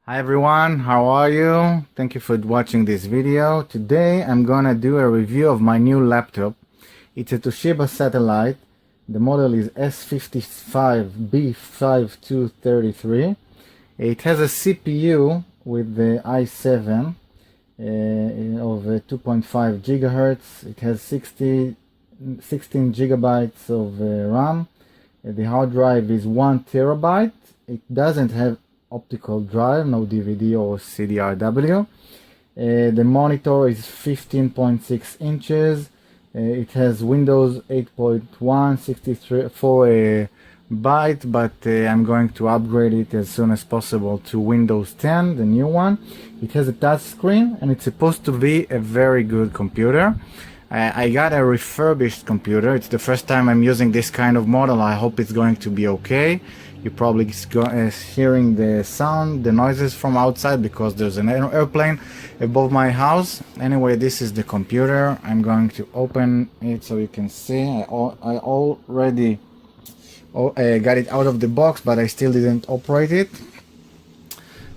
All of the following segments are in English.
Hi everyone, how are you? Thank you for watching this video. Today I'm gonna do a review of my new laptop. It's a Toshiba Satellite. The model is S55B5233. It has a CPU with the i7 of 2.5 gigahertz. It has 16 gigabytes of RAM. The hard drive is 1 terabyte. It doesn't have optical drive, no DVD or CDRW. The monitor is 15.6 inches. It has Windows 8.1, 64 byte, but I'm going to upgrade it as soon as possible to Windows 10, the new one. It has a touch screen and it's supposed to be a very good computer. I got a refurbished computer. It's the first time I'm using this kind of model. I hope it's going to be okay. You're probably hearing the sound, the noises from outside because there's an airplane above my house. Anyway, this is the computer. I'm going to open it so you can see. I already got it out of the box, but I still didn't operate it.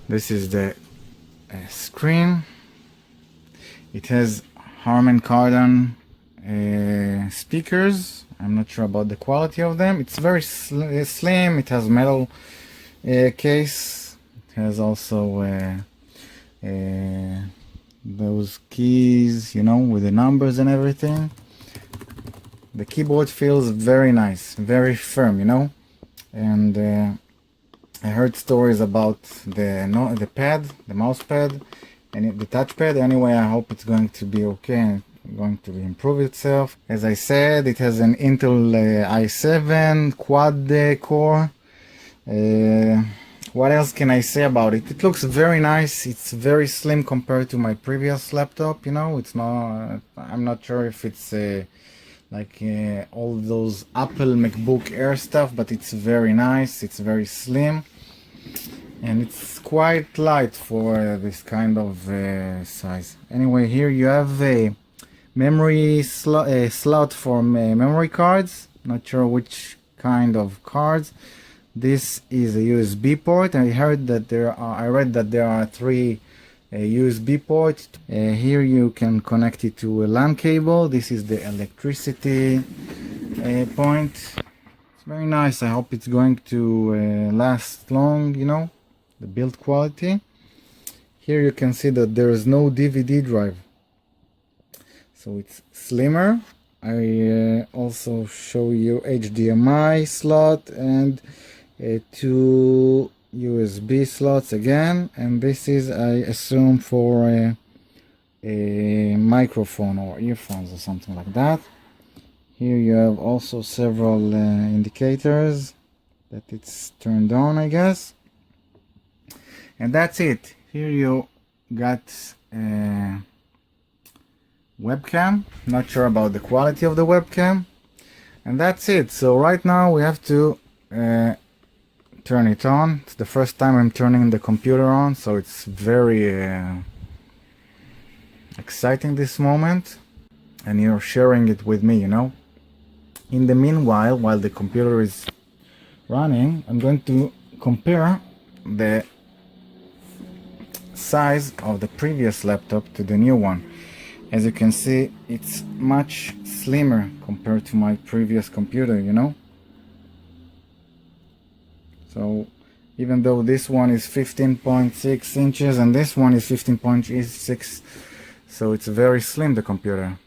This is the screen. It has Harman Kardon speakers. I'm not sure about the quality of them. It's very slim. It has metal case. It has also those keys, you know, with the numbers and everything. The keyboard feels very nice, very firm, you know. And I heard stories about the pad, the mouse pad, and the touchpad. Anyway, I hope it's going to be okay. Going to improve itself. As I said, it has an Intel i7 quad core. What else can I say about it? It looks very nice. It's very slim compared to my previous laptop. You know, it's not. I'm not sure if it's like all those Apple MacBook Air stuff, but it's very nice. It's very slim, and it's quite light for this kind of size. Anyway, here you have a memory slot for memory cards. Not sure which kind of cards. This is a USB port. I read that there are 3 USB ports. Here you can connect it to a LAN cable. This is the electricity point. It's very nice. I hope it's going to last long, you know, the build quality. Here you can see that there is no DVD drive. So it's slimmer. I also show you HDMI slot and 2 USB slots again. And this is, I assume, for a microphone or earphones or something like that. Here you have also several indicators that it's turned on, I guess. And that's it. Here you got webcam. Not sure about the quality of the webcam, and that's it. So right now we have to turn it on. It's the first time I'm turning the computer on, so it's very exciting, this moment, and you're sharing it with me, you know. In the meanwhile, while the computer is running, I'm going to compare the size of the previous laptop to the new one. As you can see, it's much slimmer compared to my previous computer, you know. So even though this one is 15.6 inches and this one is 15.6, so it's very slim, the computer.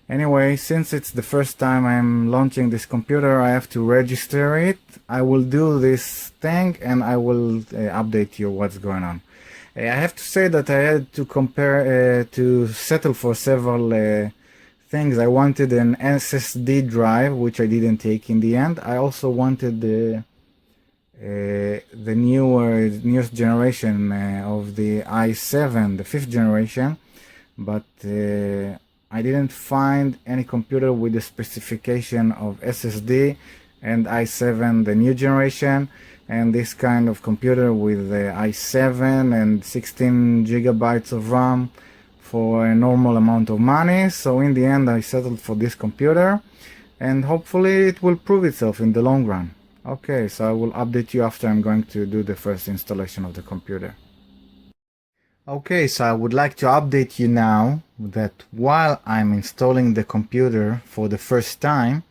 Anyway, since it's the first time I'm launching this computer, I have to register it. I will do this thing and I will update you what's going on. I have to say that I had to compare, to settle for several things. I wanted an SSD drive, which I didn't take in the end. I also wanted the newest generation of the i7, the 5th generation, but I didn't find any computer with the specification of SSD and i7, the new generation, and this kind of computer with the i7 and 16 gigabytes of RAM for a normal amount of money. So in the end I settled for this computer, and hopefully it will prove itself in the long run. Okay, so I will update you after I'm going to do the first installation of the computer. Okay, so I would like to update you now that while I'm installing the computer for the first time,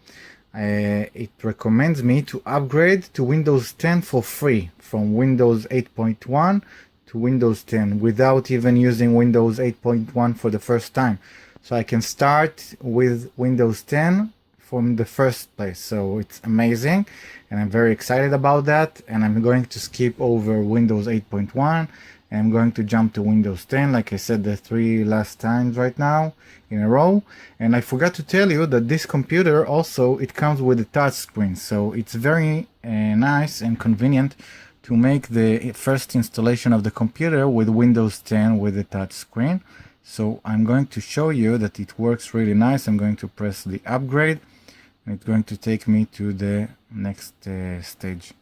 it recommends me to upgrade to Windows 10 for free from Windows 8.1 to Windows 10 without even using Windows 8.1 for the first time. So I can start with Windows 10 from the first place. So it's amazing and I'm very excited about that. And I'm going to skip over Windows 8.1 and I'm going to jump to Windows 10 like I said the 3 last times right now in a row. And I forgot to tell you that this computer also it comes with a touch screen, so it's very nice and convenient to make the first installation of the computer with Windows 10 with a touch screen. So I'm going to show you that it works really nice. I'm going to press the upgrade and it's going to take me to the next stage.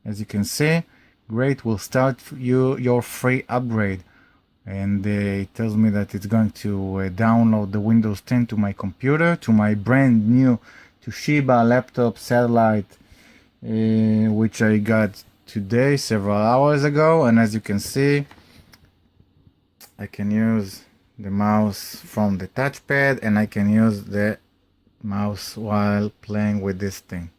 As you can see, great, will start you your free upgrade. And it tells me that it's going to download the Windows 10 to my computer, to my brand new Toshiba laptop satellite, which I got today, several hours ago. And as you can see, I can use the mouse from the touchpad and I can use the mouse while playing with this thing,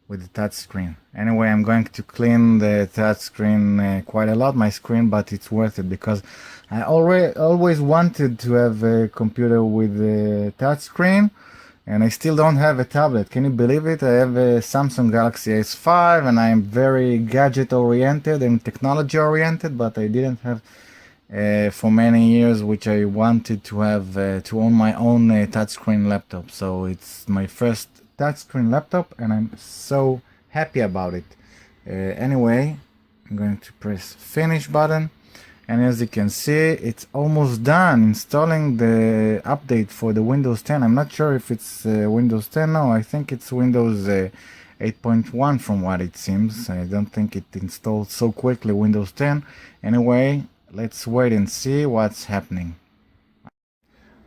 with the touch screen. Anyway, I'm going to clean the touch screen quite a lot, my screen, but it's worth it because I always wanted to have a computer with a touch screen and I still don't have a tablet. Can you believe it? I have a Samsung Galaxy S5 and I am very gadget oriented and technology oriented, but I didn't have for many years, which I wanted to have to own my own touchscreen laptop. So it's my first touchscreen laptop and I'm so happy about it. Anyway, I'm going to press finish button and as you can see it's almost done installing the update for the Windows 10. I'm not sure if it's Windows 10 now. I think it's Windows 8.1 from what it seems. I don't think it installed so quickly Windows 10. Anyway, let's wait and see what's happening.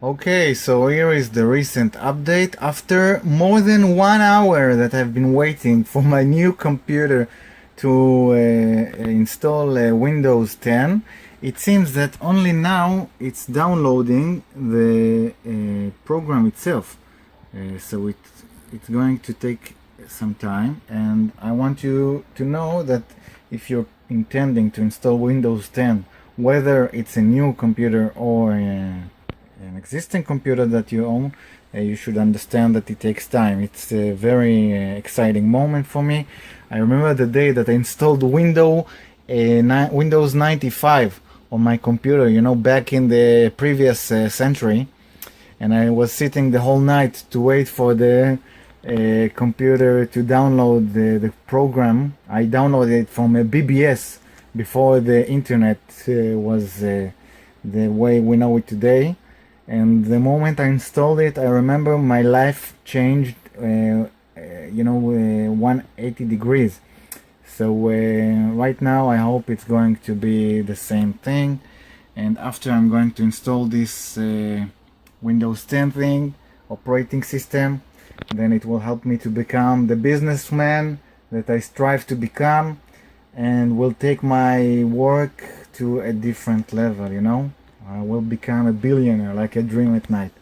Okay, so here is the recent update. After more than 1 hour that I've been waiting for my new computer to install Windows 10, it seems that only now it's downloading the program itself. So it's going to take some time, and I want you to know that if you're intending to install Windows 10, whether it's a new computer or an existing computer that you own, you should understand that it takes time. It's a very exciting moment for me. I remember the day that I installed Windows 95 on my computer, you know, back in the previous century, and I was sitting the whole night to wait for the computer to download the program. I downloaded it from a BBS before the internet was the way we know it today. And the moment I installed it, I remember my life changed, 180 degrees. So right now I hope it's going to be the same thing. And after I'm going to install this Windows 10 thing, operating system, then it will help me to become the businessman that I strive to become, and will take my work to a different level, you know. I will become a billionaire like I dream at night.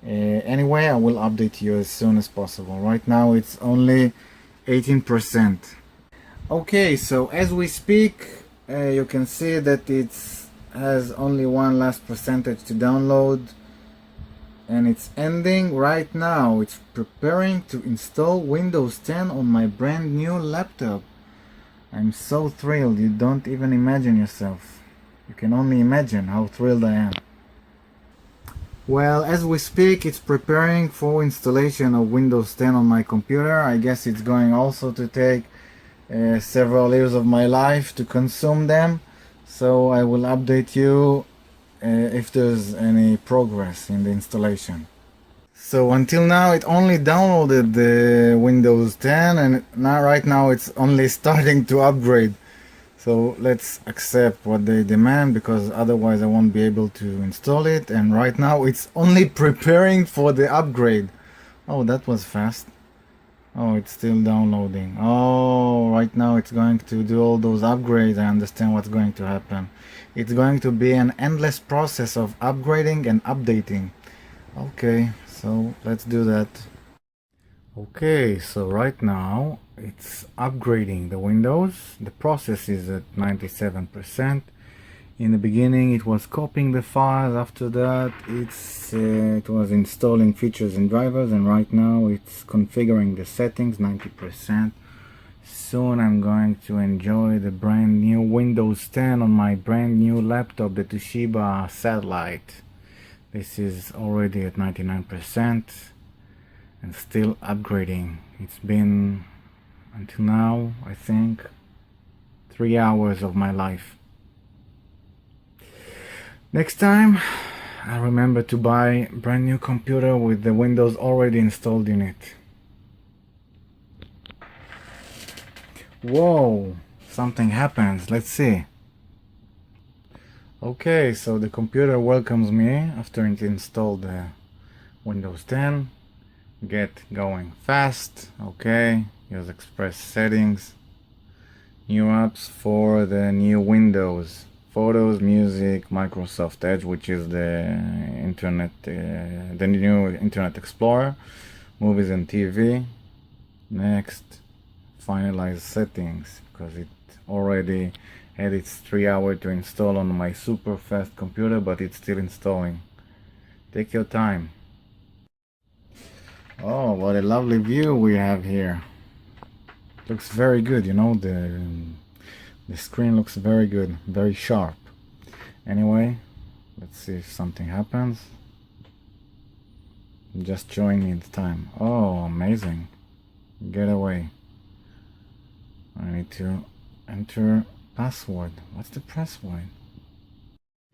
Anyway, I will update you as soon as possible. Right now it's only 18%. Okay, so as we speak, you can see that it has only one last percentage to download, and it's ending right now. It's preparing to install Windows 10 on my brand new laptop. I'm so thrilled, you don't even imagine yourself. You can only imagine how thrilled I am. Well, as we speak, it's preparing for installation of Windows 10 on my computer. I guess it's going also to take several years of my life to consume them. So I will update you if there's any progress in the installation. So until now it only downloaded the Windows 10 and now right now it's only starting to upgrade. So let's accept what they demand because otherwise I won't be able to install it, and right now it's only preparing for the upgrade. Oh, that was fast. Oh, it's still downloading. Oh, right now it's going to do all those upgrades. I understand what's going to happen. It's going to be an endless process of upgrading and updating. Okay, so let's do that. Okay, so right now it's upgrading the Windows. The process is at 97%. In the beginning it was copying the files, after that it was installing features and drivers, and right now it's configuring the settings 90%. Soon I'm going to enjoy the brand new Windows 10 on my brand new laptop, the Toshiba Satellite. This is already at 99% and still upgrading. It's been until now, I think, 3 hours of my life. Next time, I remember to buy a brand new computer with the Windows already installed in it. Whoa, something happens. Let's see. Okay, so the computer welcomes me after it installed the Windows 10. Get going fast. Okay, use Express settings. New apps for the new Windows. Photos, music, Microsoft Edge, which is the the new Internet Explorer, movies and TV. Next, finalize settings, because it already had its 3 hours to install on my super fast computer, but it's still installing. Take your time. Oh, what a lovely view we have here. Looks very good, you know, the screen looks very good, very sharp. Anyway, let's see if something happens. Just showing me the time. Oh, amazing. Get away. I need to enter password. What's the password?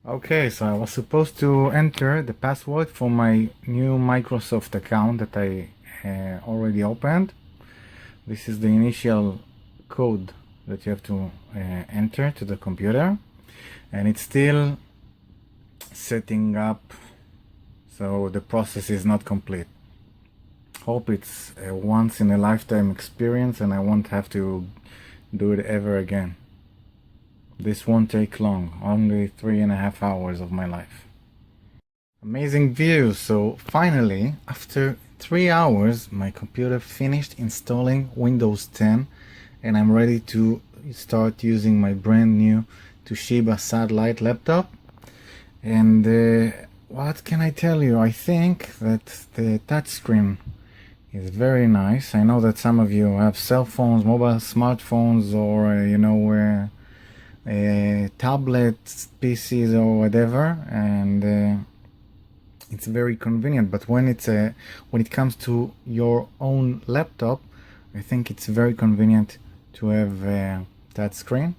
Okay, so I was supposed to enter the password for my new Microsoft account that I already opened. This is the initial code that you have to enter to the computer, and it's still setting up, so the process is not complete. Hope it's a once in a lifetime experience and I won't have to do it ever again. This won't take long, only 3.5 hours of my life. Amazing view. So finally, after 3 hours, my computer finished installing Windows 10 and I'm ready to start using my brand new Toshiba Satellite laptop. And what can I tell you? I think that the touchscreen is very nice. I know that some of you have cell phones, mobile smartphones, or tablets, PCs, or whatever, and it's very convenient. But when it comes to your own laptop, I think it's very convenient to have a touch screen.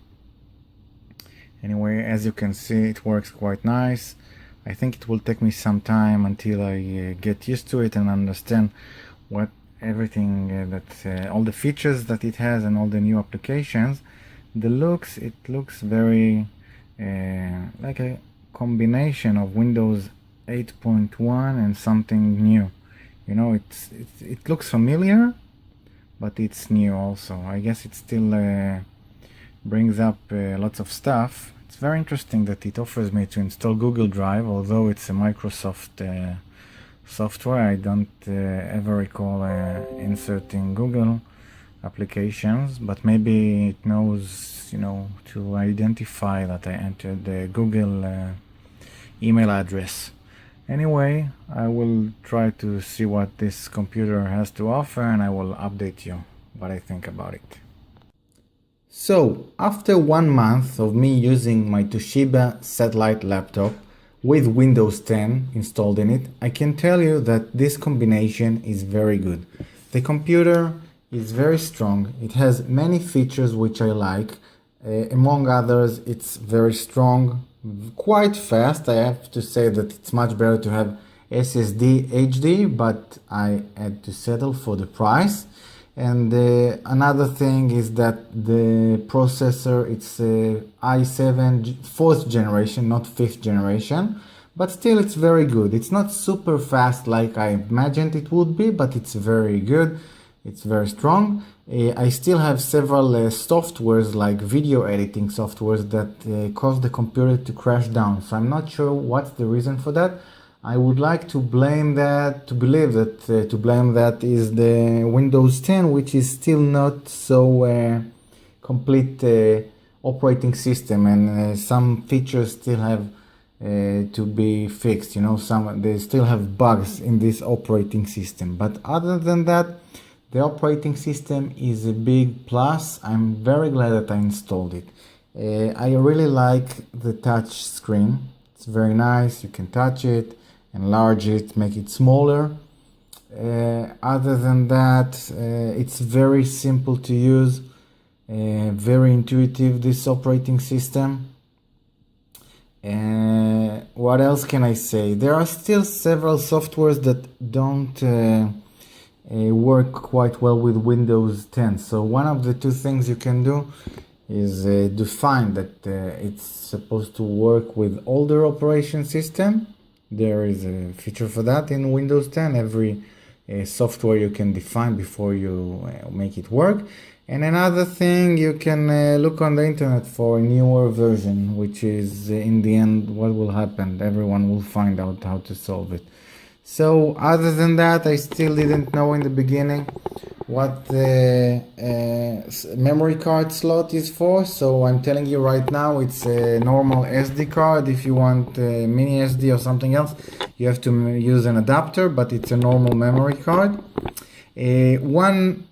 Anyway, as you can see, it works quite nice. I think it will take me some time until I get used to it and understand what everything all the features that it has and all the new applications. It looks very like a combination of Windows 8.1 and something new. You know, it looks familiar, but it's new also. I guess it still brings up lots of stuff. It's very interesting that it offers me to install Google Drive, although it's a Microsoft software. I don't ever recall inserting Google applications, but maybe it knows, you know, to identify that I entered the Google email address. Anyway, I will try to see what this computer has to offer and I will update you what I think about it. So, after 1 month of me using my Toshiba Satellite laptop with Windows 10 installed in it, I can tell you that this combination is very good. The computer is very strong. It has many features which I like. Among others, it's very strong, quite fast. I have to say that it's much better to have SSD HD, but I had to settle for the price. And another thing is that the processor, it's i7 fourth generation, not fifth generation, but still it's very good. It's not super fast like I imagined it would be, but it's very good. It's very strong. I still have several softwares like video editing softwares that cause the computer to crash down. So I'm not sure what's the reason for that. I would like to blame that, to blame that is the Windows 10, which is still not so complete operating system, and some features still have to be fixed. You know, they still have bugs in this operating system. But other than that, the operating system is a big plus. I'm very glad that I installed it. I really like the touch screen. It's very nice. You can touch it, enlarge it, make it smaller. Other than that, it's very simple to use, very intuitive, this operating system. What else can I say? There are still several softwares that don't work quite well with Windows 10. So one of the two things you can do is define that it's supposed to work with older operation system. There is a feature for that in Windows 10. Every software you can define before you make it work. And another thing, you can look on the internet for a newer version, which is in the end what will happen. Everyone will find out how to solve it. So other than that, I still didn't know in the beginning what the memory card slot is for. So I'm telling you right now, it's a normal SD card. If you want mini SD or something else, you have to use an adapter, but it's a normal memory card. One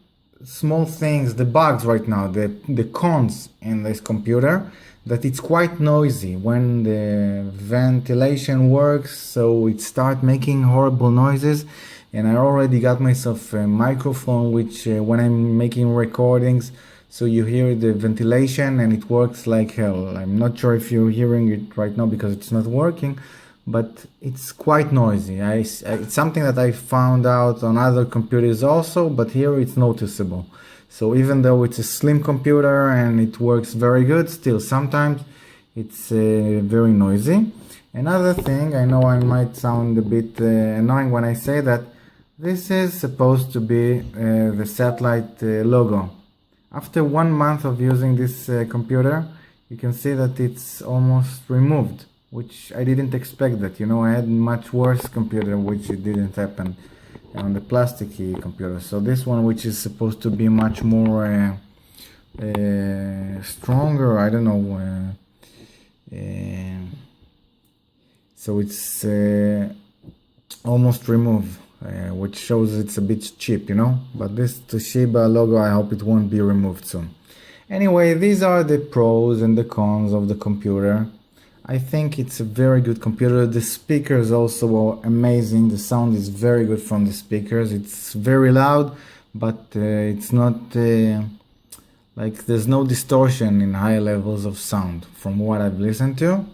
small things, the bugs right now, the cons in this computer, that it's quite noisy when the ventilation works, so it starts making horrible noises. And I already got myself a microphone which when I'm making recordings, so you hear the ventilation and it works like hell. I'm not sure if you're hearing it right now because it's not working, but it's quite noisy. It's something that I found out on other computers also, but here it's noticeable. So even though it's a slim computer and it works very good, still sometimes it's very noisy. Another thing, I know I might sound a bit annoying when I say that, this is supposed to be the satellite logo. After 1 month of using this computer, you can see that it's almost removed, which I didn't expect that. You know, I had much worse computer which it didn't happen on the plasticky computer. So this one, which is supposed to be much more stronger, I don't know, so it's almost removed, which shows it's a bit cheap, you know. But this Toshiba logo, I hope it won't be removed soon. Anyway, these are the pros and the cons of the computer. I think it's a very good computer. The speakers also are amazing. The sound is very good from the speakers. It's very loud, but it's not like there's no distortion in high levels of sound from what I've listened to.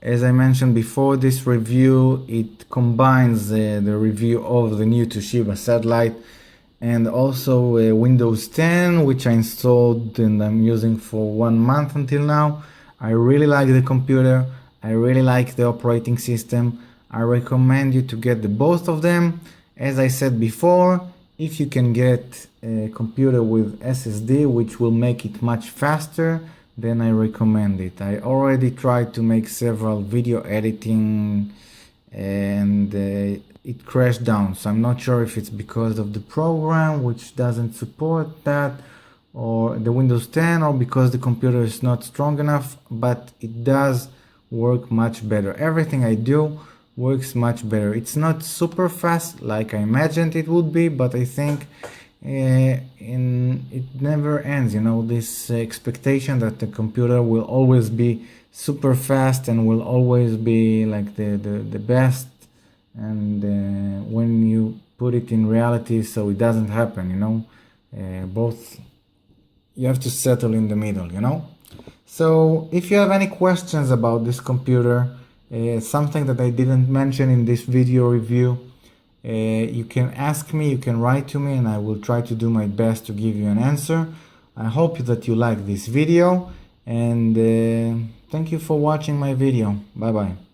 As I mentioned before, this review, it combines the review of the new Toshiba satellite and also Windows 10, which I installed and I'm using for 1 month until now. I really like the computer. I really like the operating system. I recommend you to get the both of them. As I said before, if you can get a computer with SSD, which will make it much faster, then I recommend it. I already tried to make several video editing and it crashed down. So I'm not sure if it's because of the program, which doesn't support that, or the Windows 10, or because the computer is not strong enough, but it does work much better. Everything I do works much better. It's not super fast like I imagined it would be, but I think it never ends, you know, this expectation that the computer will always be super fast and will always be like the best, and when you put it in reality, so it doesn't happen, you know. Both, you have to settle in the middle, you know. So if you have any questions about this computer, something that I didn't mention in this video review, you can ask me, you can write to me, and I will try to do my best to give you an answer. I hope that you like this video, and thank you for watching my video. Bye bye.